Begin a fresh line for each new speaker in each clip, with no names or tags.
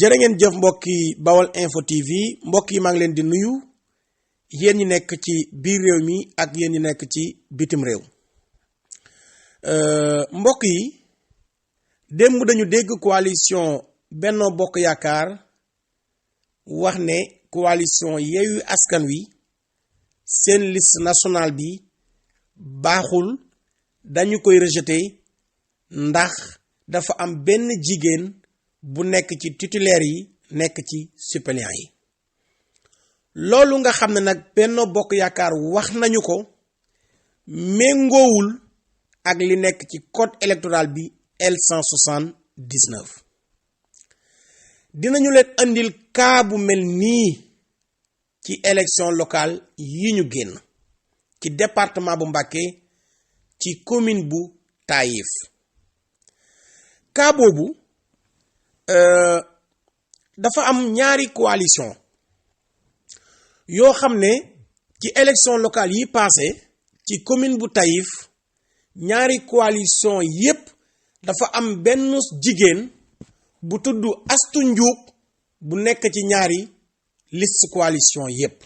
jërë ngeen jëf mbokki Bawal Info TV mbokk yi maa ngi leen di nuyu yéen ñi nekk ci biir réew mi ak yéen ñi nekk ci bitim réew mbokk yi démb dañu dégg coalition Benno Bokk Yaakaar wax ne coalition Yewwi Askan Wi seen liste nationale bi baaxul dañu koy rejeter ndax dafa am benn jigéen bu nekk ci titulaire yi nekk ci suppléant yi loolu nga xam ne nag Benno Bokk Yaakaar wax nañu ko méngoowul ak li nekk ci code électoral bi L179 dinañu leen andil cas bu mel nii ci élection locale yi ñu génn ci département bu Mbacké ci commune bu Taïf cas boobu dafa am ñaari coalition yoo xam ne ci élection locale yi passé ci commune bu Taïf ñaari coalition yépp dafa am benn jigéen bu tudd Astu Njuug bu nekk ci ñaari liste coalition yépp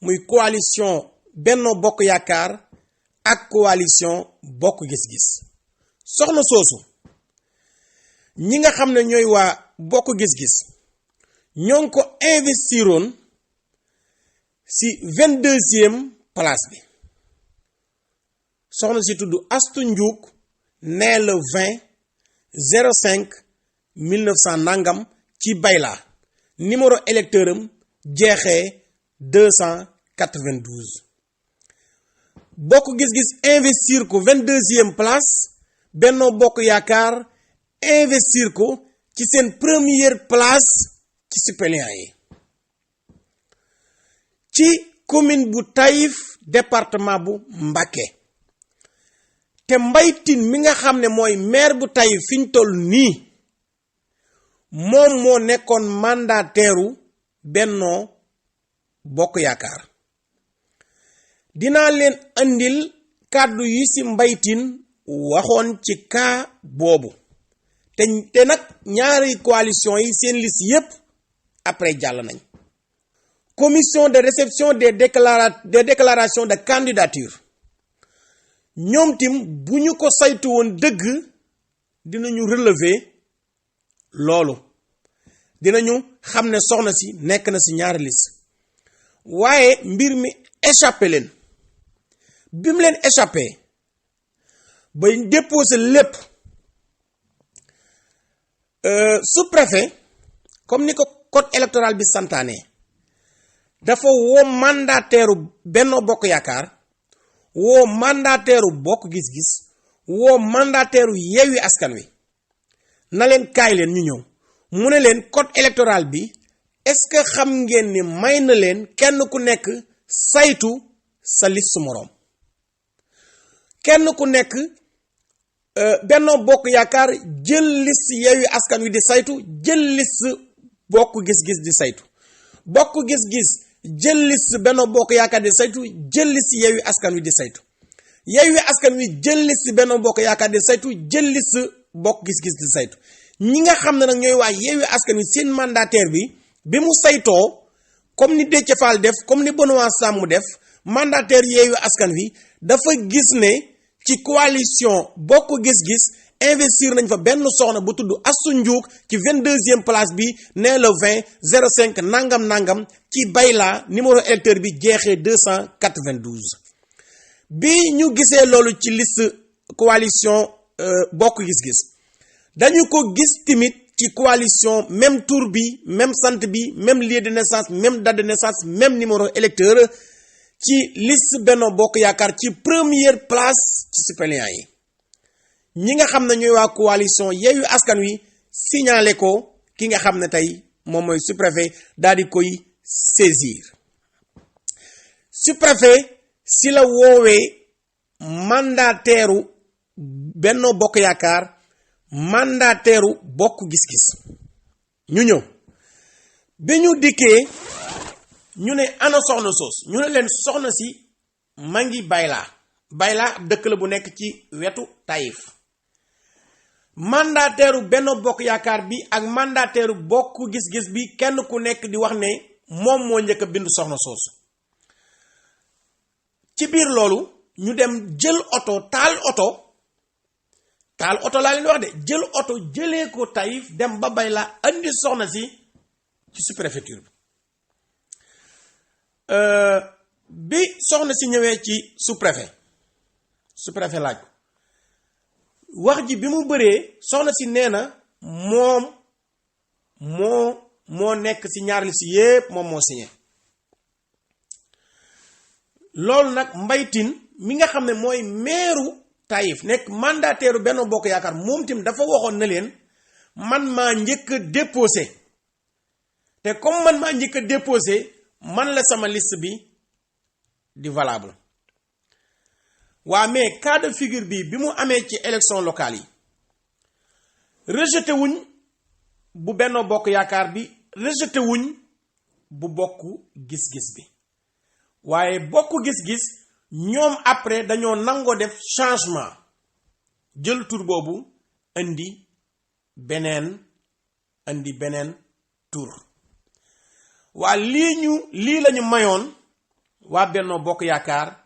muy coalition Benno Bokk Yaakaar ak coalition Bokk Gis-Gis soxna soosu ñi nga xam ne ñooy waa Bokk Gis-Gis ñoo ngi ko investiroon ci 22e place bi soxna si tudd Astu Njuug nee le 20/05/1900 nangam ci Bayla numéro électeur am jeexee 292 Bokk Gis-Gis investir ko 22e place Benno Bokk Yaakaar investir ko ci seen première place ci suppléant yi ci commune bu Taïf département bu Mbacké te Mbaye Tine mi nga xam ne mooy maire bu Taïf fi ñu toll nii moom moo nekkoon mandataire Benno Bokk Yaakaar dinaa leen andil kàddu yi ci Mbaye Tine waxoon ci cas boobu te nag ñaari coalition yi seen liste yépp après jàll nañ commission de réception des déclarations de candidature ñoom tim bu ñu ko saytu woon dëgg dinañu relever loolu dinañu xam ne soxna si nekk na ci ñaari liste waaye mbir mi échappé leen bi mu leen échappé ba déposé lépp sous-préfet comme ni ko code électoral bi santaane dafa woo mandataire Benno Bokk Yaakaar woo mandataire Bokk Gis-Gis woo mandataire Yewwi Askan Wi na leen kaay leen ñu ñëw mu ne leen code électoral bi est-ce que xam ngeen ni may na leen kenn ku nekk saytu sa liste moroom kenn ku nekk Benno Bokk Yaakaar jël liste Yewwi Askan Wi di saytu jël liste Bokk Gis-Gis di saytu Bokk Gis-Gis jël liste Benno Bokk Yaakaar di saytu jël liste Yewwi Askan Wi di saytu Yewwi Askan Wi jël liste Benno Bokk Yaakaar di saytu jël liste Bokk Gis-Gis di saytu ñi nga xam ne nag ñooy waa Yewwi Askan Wi seen mandataire bi mu saytoo comme ni Déthié Fall def comme ni Benoît Sambou def mandataire Yewwi Askan Wi dafa gis ne ci coalition Bokk Gis-Gis investir nañ fa benn soxna bu tudd Astu Njuug ci 22e place bi nee le 20/05 nangam ci Bayla numéro électeur bi jeexee 292 bi ñu gisee loolu ci liste coalition Bokk Gis-Gis dañu ko gis timit ci coalition même tour bi même sant bi même lieu de naissance même date de naissance même numéro électeur ci liste Benno Bokk Yaakaar ci première place ci suppléant yi ñi nga xam ne ñooy waa coalition Yewwi Askan Wi signalé ko ki nga xam ne tey moom mooy sous-préfet daal di koy saisir sous-préfet si la woowee mandataire Benno Bokk Yaakaar mandataire Bokk Gis-Gis ñu ñëw bi ñu dikkee ñu ne ana soxna soos ñu ne leen soxna si ma ngi Bayla ab dëkk la bu nekk ci wetu Taïf mandataire Benno Bokk Yaakaar bi ak mandataire Bokk Gis-Gis bi kenn ku nekk di wax ne moom moo njëkk a bind soxna soosu. ci biir loolu ñu dem jël oto taal oto laa leen wax de jël oto jëlee ko Taïf dem ba Bayla andi soxna si ci sous-préfecture bi soxna si ñëwee ci sous-préfet laaj ko wax ji bi mu bëree soxna si nee na moom moo nekk si ñaar li si yépp moom moo signé loolu nag Mbaye Tine mi nga xam ne mooy meeru Taïf nekk mandataire Benno Bokk Yaakaar moom tim dafa waxoon na leen man maa njëkk a déposé te comme man maa njëkk a déposé man la sama liste bi di valable waa mais cas de figure bi mu amee ci élection locale yi rejeté wuñ bu Benno Bokk Yaakaar bi rejeté wuñ bu Bokk Gis-Gis bi waaye Bokk Gis-Gis ñoom après dañoo nangoo def changement jël tur boobu indi beneen tur waa lii lañu mayoon waa Benno Bokk Yaakaar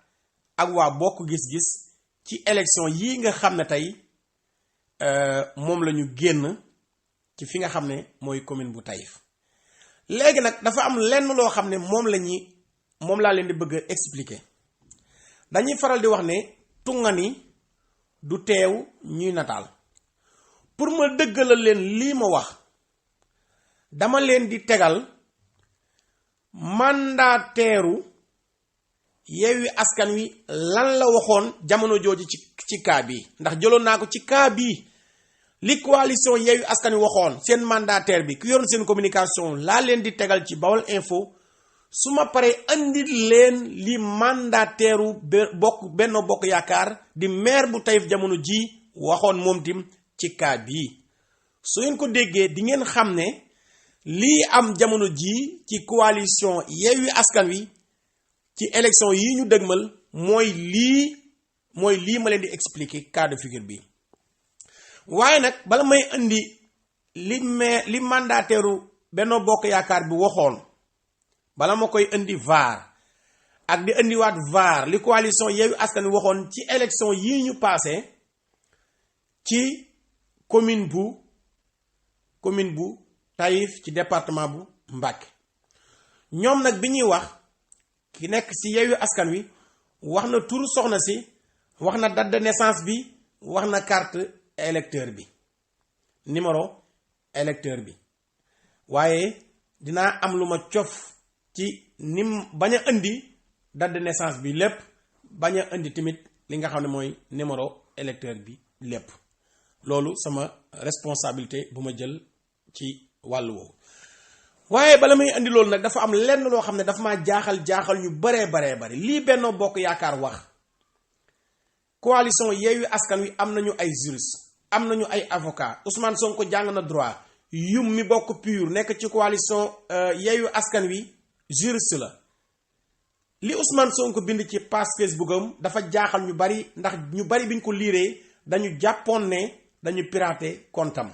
ak waa Bokk Gis-Gis ci élection yii nga xam ne tey moom lañu génn ci fi nga xam ne mooy commune bu Taïf léegi nag dafa am lenn loo xam ne moom laa leen di bëgg a expliquer dañuy faral di wax ne tungani du teew ñuy nataal pour ma dëggalal leen lii ma wax dama leen di tegal mandataire Yewwi Askan Wi lan la waxoon jamono jooju ci cas bi ndax jëloon naa ko ci cas bi li coalition Yewwi Askan Wi waxoon seen mandataire bi ku yoroon seen communication laa leen di tegal ci Baol Info su ma paree andi leen li mandataire Benno Bokk Yaakaar di maire bu Taïf jamono ji waxoon moom tim ci cas bii su ngeen ko déggee di ngeen xam ne lii am jamono ji ci coalition Yewwi Askan Wi ci élection yi ñu dëgmal mooy lii ma leen di expliquer cas de figure bi waaye nag bala may indi li mandataire Benno Bokk Yaakaar bi waxoon bala ma koy indi VAR ak di indiwaat VAR li coalition Yewwi Askan Wi waxoon ci élection yii ñu passé ci commune bu Taïf ci département bu Mbacké ñoom nag bi ñuy wax ki nekk ci Yewwi Askan Wi wax na turu soxna si wax na date de naissance bi wax na carte électeur bi numéro électeur bi waaye dinaa am lu ma cof ci nim bañ a indi date de naissance bi lépp bañ a indi tamit li nga xam ne mooy numéro électeur bi lépp loolu sama responsabilité bu ma jël ci wàllu woowu waaye bala may indi loolu nag dafa am lenn loo xam ne dafa maa jaaxal ñu baree lii Benno Bokk Yaakaar wax coalition Yewwi Askan Wi am nañu ay juriste am nañu ay avocat Ousmane Sonko jàng na droit yum mi bokk PUR nekk ci coalition Yewwi Askan Wi juriste la li Ousmane Sonko bind ci page Facebook am dafa jaaxal ñu bari ndax ñu bari biñ ko liiree dañu jàppoon ne dañu pirater comptam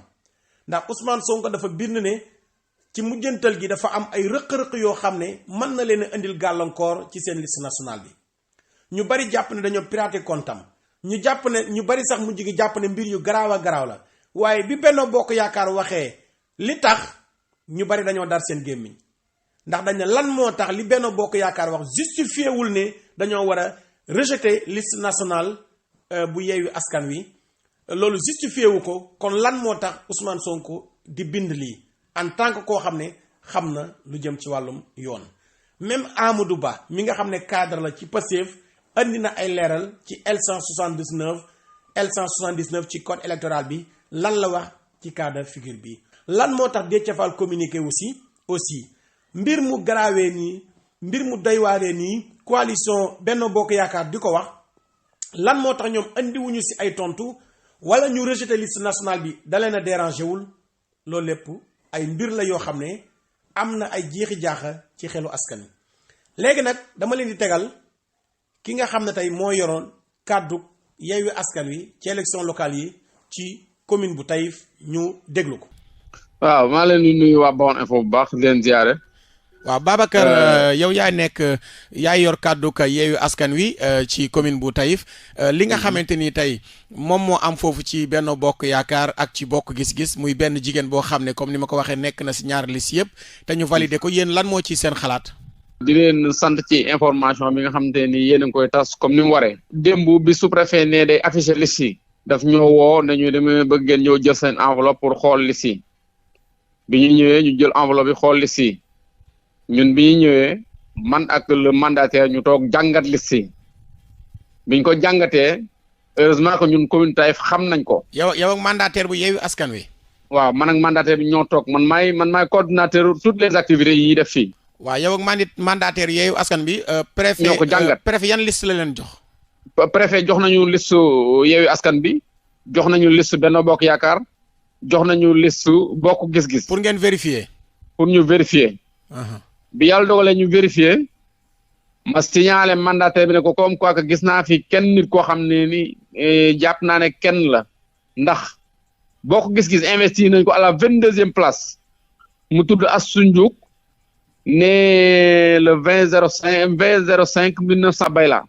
ndax Ousmane Sonko dafa bind ne ci mujjantal gi dafa am ay rëq-rëq yoo xam ne mën na leen a indil gàllankoor ci seen liste nationale bi ñu bari jàpp ne dañoo pirater comptam ñu bari sax mujj gi jàpp ne mbir yu garaaw a garaaw la waaye bi Benno Bokk Yaakaar waxee li tax ñu bari dañoo dar seen gémmiñ ndax dañ ne lan moo tax li Benno Bokk Yaakaar wax justifié wul ne dañoo war a rejeter liste nationale bu Yewwi Askan Wi loolu justifié wu ko kon lan moo tax Ousmane Sonko di bind lii en tant que koo xam ne xam na lu jëm ci wàllum yoon même Amadou Ba mi nga xam ne cadre la ci Pastef andi na ay leeral ci L179 ci code électoral bi lan la wax ci cas de figure bi lan moo tax Déthié Fall communiqué aussi mbir mu garaawee nii mbir mu doywaaree nii coalition Benno Bokk Yaakaar di ko wax lan moo tax ñoom andiwuñu ci ay tontu wala ñu rejeté liste nationale bi da leen a dérangé wul loolu lépp ay mbir la yoo xam ne am na ay jeexi jaaxa ci xelu askan wi léegi nag dama leen di tegal ki nga xam ne tey moo yoroon kàddu Yewwi Askan Wi ci élection locale yi ci commune bu Taïf ñu déglu ko.
waaw maa leen di nuyu waa Baol Info bu baax di leen ziare.
waaw Babacar yow yaay yor kàddu ka Yewwi Askan Wi ci commune bu Taïf li nga xamante ni tey moom moo am foofu ci Benno Bokk Yaakaar ak ci Bokk Gis-Gis muy benn jigéen boo xam ne comme ni ma ko waxee nekk na si ñaari liste yëpp te ñu validé ko yéen lan moo ci seen xalaat.
di leen sant ci information bi nga xamante ni yéen a ngi koy tas comme ni mu waree. démb bi sous-préfet ne day affiché liste yi. daf ñoo woo ne ñu demee bëgg ngeen ñëw jël seen enveloppe pour xool liste yi bi ñu ñëwee ñu jël enveloppe bi xool liste yi ñun bi ñu ñëwee man ak le mandataire ñu toog jàngat liste yi biñ ko jàngatee heureusement que ñun commune Taïf xam nañ ko.
yow ak mandataire bu Yewwi Askan Wi.
waaw man ak mandataire bi ñoo toog man maay coordinateur toutes les activités yi ñuy def fii.
waaw yow ak mandataire Yewwi Askan bi. préfet
ñoo ko jàngat
préfet yan liste la leen jox.
préfet jox nañu liste Yewwi Askan bi jox nañu liste Benno Bokk Yaakaar jox nañu liste Bokk Gis-Gis.
pour ngeen vérifier.
pour ñu vérifier. bi yàlla dogalee ñu vérifier ma signalé mandataire bi ne ko comme quoi que gis naa fi kenn nit koo xam ne ni jàpp naa ne kenn la ndax Bokk Gis-Gis investir nañ ko à la 22e place mu tudd Astou Ndiouk ne le 20/05 1900 Bayla.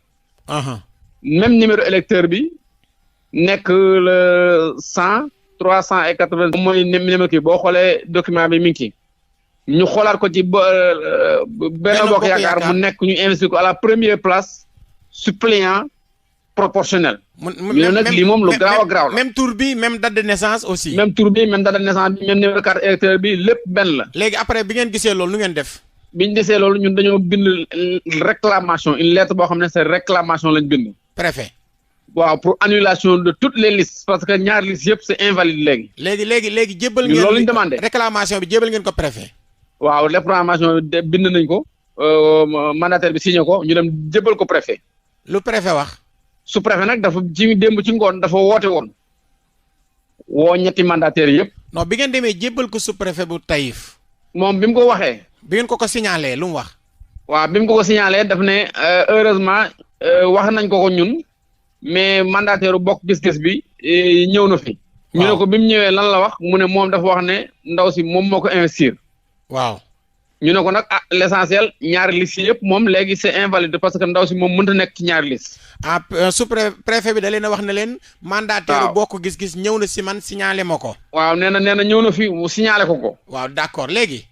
même numéro électeur bi nekk le 100 380 mooy numéro kii boo xoolee document bi mi ngi ci ñu xoolaat ko ci Benno Bokk Yaakaar mu nekk ñu investir ko à la première place suppléant proportionnel. ñu ne nag lii moom lu garaaw a garaaw la.
même tour bi même date de naissance aussi.
même tour bi même date de naissance bi même numéro carte électeur bi lépp benn la.
léegi après bi ngeen gisee loolu nu ngeen def.
biñ gisee loolu ñun dañoo bind réclamation une lettre boo xam ne c'est réclamation lañ bind.
préfet.
waaw pour annulation de toutes les listes parce que ñaari listes yëpp c'est invalide léegi.
léegi jébbal ngeen.
loolu lañ demandé
réclamation bi jébbal ngeen ko préfet.
waaw réclamation bi bind nañ ko mandataire bi signé ko ñu dem jébbal ko préfet.
lu préfet wax.
su préfet nag dafa ci démb ci ngoon dafa woote woon woo ñetti mandataires yëpp.
non bi ngeen demee jébbal ko sous préfet bu Taïf.
moom bi mu ko waxee.
bi ngeen ko signalé lu mu wax.
waaw bi mu ko signalé daf ne heureusement wax nañ ko ñun mais mandataire Bokk Gis-Gis bi ñëw na fi. ñu ne ko bi mu ñëwee lan la wax mu ne moom dafa wax ne ndaw si moom moo ko investir.
waaw.
ñu ne ko nag l'essentiel ñaari liste yëpp moom léegi c'est invalide parce que ndaw si moom mënut a nekk ci ñaari liste.
sous préfet bi da leen a wax ne leen. mandataire Bokk Gis-Gis ñëw na si man signalé ma ko.
waaw nee na ñëw na fi mu signalé ko.
waaw d'accord léegi.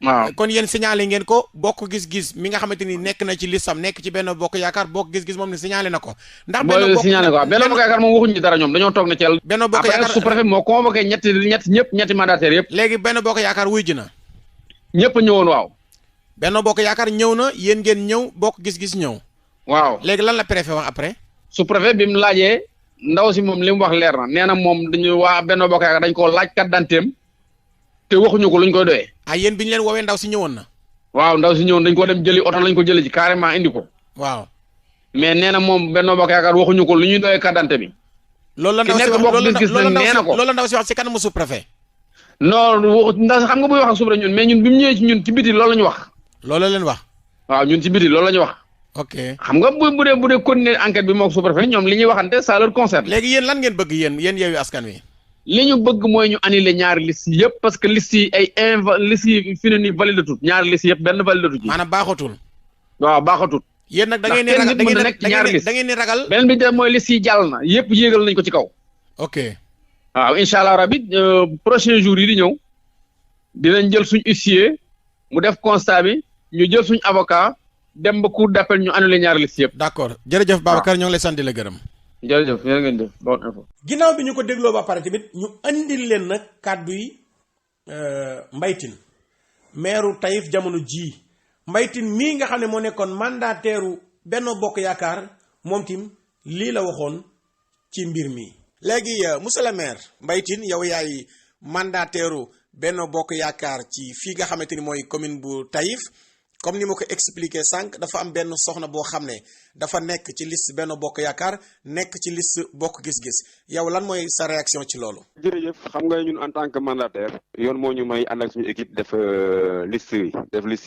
waaw
kon yéen signalé ngeen ko Bokk Gis-Gis mi nga xamante ni nekk na ci listam nekk ci Benno Bokk Yaakaar Bokk Gis-Gis moom ne signalé na ko. ndax Benno Bokk
signalé ko waaw Benno Bokk Yaakaar moom waxuñu ci dara ñoom dañoo toog na ci yàlla.
Benno Bokk Yaakaar
après sous-préfet moo convoqué ñetti mandataires yëpp.
léegi Benno Bokk Yaakaar wuy ji na.
ñëpp ñëwoon waaw.
Benno Bokk Yaakaar ñëw na yéen ngeen ñëw Bokk Gis-Gis ñëw.
waaw
léegi lan la préfet wax après.
sous-préfet bi mu laajee ndaw si moom li mu wax leer na nee na moom dañu waa Benno Bokk Yaakaar dañ koo laaj carte d'identité te waxuñu ko luñ koy doyee.
yéen bi ñu leen woowee ndaw si ñëwoon na.
waaw ndaw si ñëwoon dañ ko dem jëli oto lañ ko jëli ci carrément indi ko.
waaw.
mais nee na moom Benno Bokk Yaakaar waxuñu ko lu ñuy doyee carte d'identité bi.
loolu la ndaw si wax loolu la ndaw si wax ci kanamu sous-préfet.
non ndaw si xam nga buy wax ak sous-préfet ñun mais ñun bi mu ñëwee ci ñun ci biti loolu la ñu wax.
loolu la leen wax.
waaw ñun ci biti loolu la ñu wax.
ok
xam nga bu dee continuer enquête bi moom sous-préfet ñoom li ñuy waxante ça leur concerne.
léegi yéen lan ngeen bëgg yéen Yewwi Askan Wi.
li ñu bëgg mooy ñu annuler ñaari liste yëpp parce que liste yi liste yi fi ne nii valide tut ñaari liste yëpp benn valide tut.
maanaam baaxatul.
waaw baaxatul.
yéen nag da ngeen ni ragal
beneen bi de mooy liste yi jàll na yëpp yéegal nañ ko ci kaw.
ok
waaw incha allah rabi prochain jour yi di ñëw dinañ jël suñ huissier mu def constat bi ñu jël suñ avocat dem ba cour d'appel ñu annuler ñaari liste yëpp.
d'accord jërëjëf Babacar ñoo ngi lay sant di la gërëm.
jërëjëf yéen ngeen def Baol Info.
ginnaaw bi ñu ko dégloo ba pare tamit ñu andil leen nag kàddu yi Mbaye Tine maire Taïf jamono jii Mbaye Tine mii nga xam ne moo nekkoon mandataire Benno Bokk Yaakaar moom tim lii la waxoon ci mbir mi. léegi monsieur le maire Mbaye Tine yow yaay mandataire Benno Bokk Yaakaar ci fii nga xamante ni mooy commune bu Taïf comme ni ma ko expliqué sànq dafa am benn soxna boo xam ne dafa nekk ci liste Benno Bokk Yaakaar nekk ci liste Bokk Gis-Gis yow lan mooy sa réaction ci loolu.
jërëjëf xam nga ñun en tant que mandataire yoon moo ñu may ànd ak suñu équipe def liste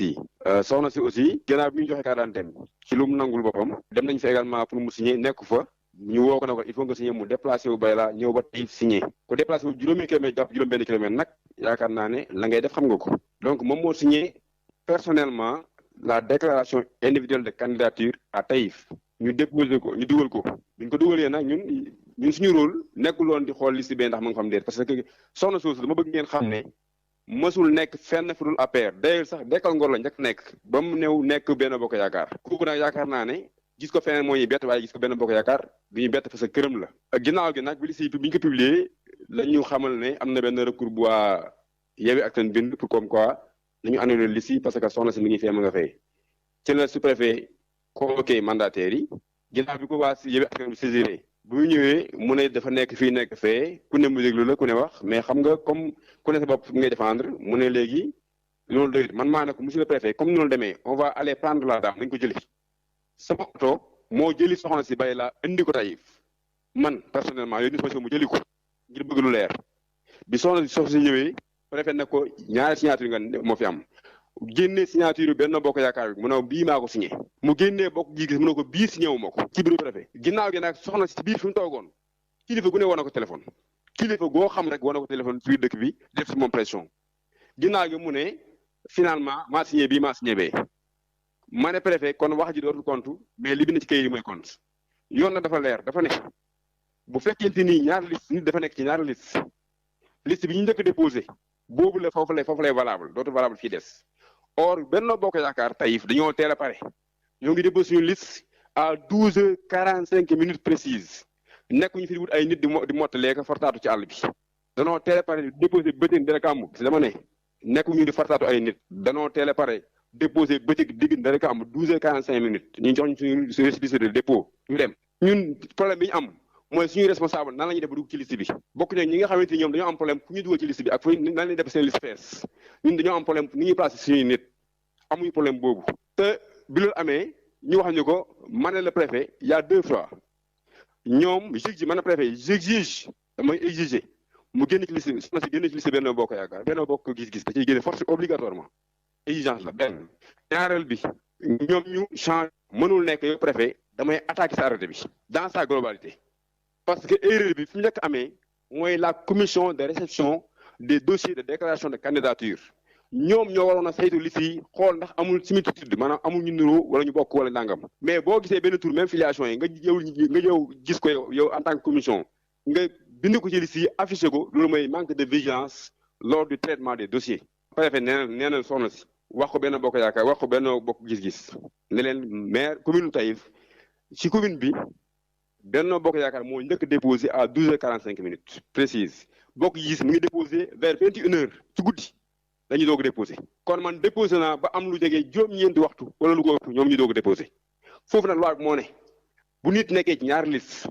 yi soxna si aussi gannaaw bi ñu joxe carte d'identité ci lu mu nangul boppam dem nañ fa également pour mu signer nekk fa ñu woo ko ne ko il faut nga signé mu déplacé wu Bayla ñëw ba Taïf signé ko déplacé wu juróomi kilomètre jàpp juróom-benn kilomètre nag yaakaar naa ne la ngay def xam nga ko donc moom moo signé personnellement la déclaration individuelle de candidature à Taïf ñu déposé ko ñu dugal ko biñ ko dugalee nag ñun suñu rôle nekkuloon di xool liste bi ndax ma nga xam déet parce que soxna soosu dama bëgg ngeen xam ne mësul nekk fenn fu dul APR d'ailleurs sax dekkal ngor la njëkk nekk ba mu new nekk benn bokk yaakaar kooku nag yaakaar naa ne gis ko feneen moo ñuy bett waaye gis ko benn bokk yaakaar du ñu bett parce que këram la ginnaaw gi nag bi liste yi bi ñu ko publier la ñu xamal ne am na benn recours bu waa Yewwi Askan Wi bind pour comme quoi nañu annulé liste yi parce que soxna si mi ngi fee ma nga fee ci la sous-préfet convoqué mandataires yi ginnaaw bi ko waa Yewwi Askan Wi saisiré bu ñëwee mu ne dafa nekk fii nekk fee ku ne mu déglu la ku ne wax mais xam nga comme ku ne sa bopp ngay défendre mu ne léegi loolu doyut man maa ne ko monsieur le préfet comme noonu demee on va aller prendre la dame nañ ko jëli sama oto moo jëli soxna si Bayla indi ko Taïf man personnellement yooyu nit mu jëli ko ngir bëgg lu leer bi soxna si ñëwee préfet ne ko ñaari signature nga moo fi am génnee signature benn bokk yaakaar bi mu ne bii maa ko signé mu génnee bokk gis-gis mu ne ko bii signé wu ma ko ci bureau préfet ginnaaw gi nag soxna si biir fi mu toogoon kilifa gu ne wane ko téléphone kilifa goo xam rek wane ko téléphone ci biir dëkk bi def si moom pression ginnaaw gi mu ne finalement maa signé bii maa signé bee ma ne préfet kon wax ji dootul compte mais li bi ne ci kayit yi mooy compte yoon na dafa leer dafa ne bu fekkente ni ñaari liste nit dafa nekk ci ñaari liste bi ñu njëkk déposé boobu la foofu lay valable dootul valable fii des or Benno Bokk Yaakaar Taïf dañoo teel a pare ñoo ngi déposé suñu liste à 12h45 précises nekkuñu fi wut ay nit di mottalee ko fartaatu ci àll bi danoo teel a pare déposé bëccëg dara kàmm dama ne nekkuñu di fartaatu ay nit danoo teel a pare déposé bëccëg digg dara kàmm 12h45 ñu jox ñu suñu récépissé de dépôt ñu dem ñun problème bi ñu am mooy suñuy responsable nan la ñuy def ba dugg ci liste bi bokk na ñi nga xamante ni ñoom dañoo am problème fu ñu dugal ci liste bi ak fu nan la ñuy def seen liste fees ñun dañoo am problème ni ñuy placé suñuy nit amuñu problème boobu te bi loolu amee ñu wax ñu ko ma ne le préfet il y a 2 fois ñoom j'exige man le préfet j'exige damay exiger mu génn ci liste bi su ma si génn ci liste Benno Bokk Yaakaar Benno Bokk Gis-Gis da ciy génne force obligatoirement exigence la benn ñaareel bi ñoom ñu change mënul nekk yow préfet damay attaquer sa arrêté bi dans sa globalité parce que erreur bi fi mu njëkk amee mooy la commission de réception des dossiers de déclaration de candidature ñoom ñoo waroon a saytu liste yi xool ndax amul similitude maanaam amul ñu niroo wala ñu bokk wala nangam mais boo gisee benn tour même filiation yi nga ñëw gis ko yow en tant que commission nga bind ko ci liste yi affiché ko loolu mooy manque de vigilance lors du traitement des dossiers. préfet nee na soxna si wax ko Benno Bokk Yaakaar wax ko Benno Bokk Gis-Gis ne leen maire commune Taïf ci commune bi Benno Bokk Yaakaar moo njëkk déposé à 12h45 précise Bokk Gis mu ngi déposé vers 21h ci guddi dañuy doog a déposé kon man déposé naa ba am lu jege juróom-ñeenti waxtu wala lu ko ëpp ñoom ñu doog a déposé foofu nag loi bi moo ne bu nit nekkee ci ñaari liste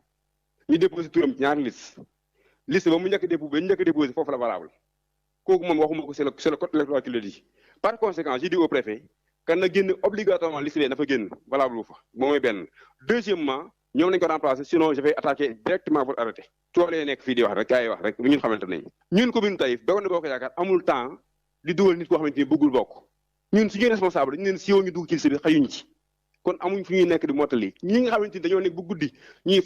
ñu déposé turam ci ñaari liste ba mu njëkk a déposé foofu la valable kooku moom waxuma ko c'est le code électoral qui le dit par conséquent j'ai dit au préfet kan na génn obligatoirement liste bi dafa génn valable wu fa moom mooy benn deuxièmement ñoom lañ ko remplacer sinon je vais attaquer directement votre arrêté coolee nekk fii di wax rek gars yi wax rek ñun xamante nañ ñun commune Taïf Benno Bokk Yaakaar amul temps di dugal nit koo xamante ni bëggul bokk ñun suñuy responsable dañu leen siiwoo ñu dugg ci liste bi xëyuñ ci kon amuñ fu ñuy nekk di mottali ñi nga xamante ni dañoo nekk bu guddi ñuy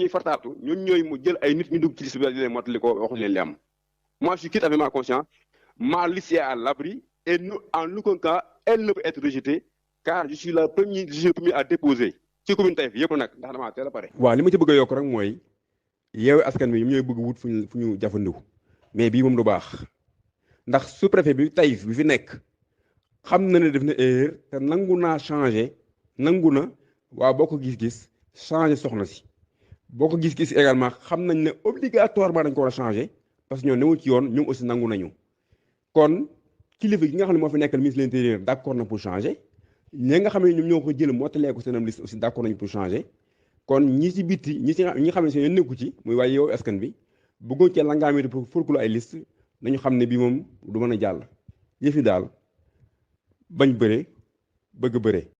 fartaatu ñun ñooy mu jël ay nit ñu dugg ci liste bi di leen mottali ko waxuñ leen li am moi je suis quitte avec ma conscience ma liste est à l'abri et en aucun cas elle ne peut être rejetée car je suis le premier à déposer ci commune Taïf yëpp nag ndax damaa teel a pare.
waaw li ma ci bëgg a yokk rek mooy Yewwi Askan Wi ñoom ñooy bëgg wut fu ñu jafandiku mais bii moom du baax ndax sous-préfet bi Taïf bi fi nekk xam na ne def na erreur te nangu naa changé nangu na waa Bokk Gis-Gis changé soxna si Bokk Gis-Gis également xam nañ ne obligatoirement dañ ko war a changé parce que ñoo newul ci yoon ñoom aussi nangu nañu kon kilifa gi nga xam ne moo fi nekkal ministre de l'intérieur d'accord na pour changer ñi nga xam ne ñoom ñoo ko jël moo talee ko seenam liste aussi d'accord nañu pour changer kon ñi ci bitti ñi xam ne seen yoon nekku ci muy waaye Yewwi Askan Wi bëggoon cee langaamee pour furkulu ay liste nañu xam ne bii moom du mën a jàll yëfi daal bañ bëre bëgg bëre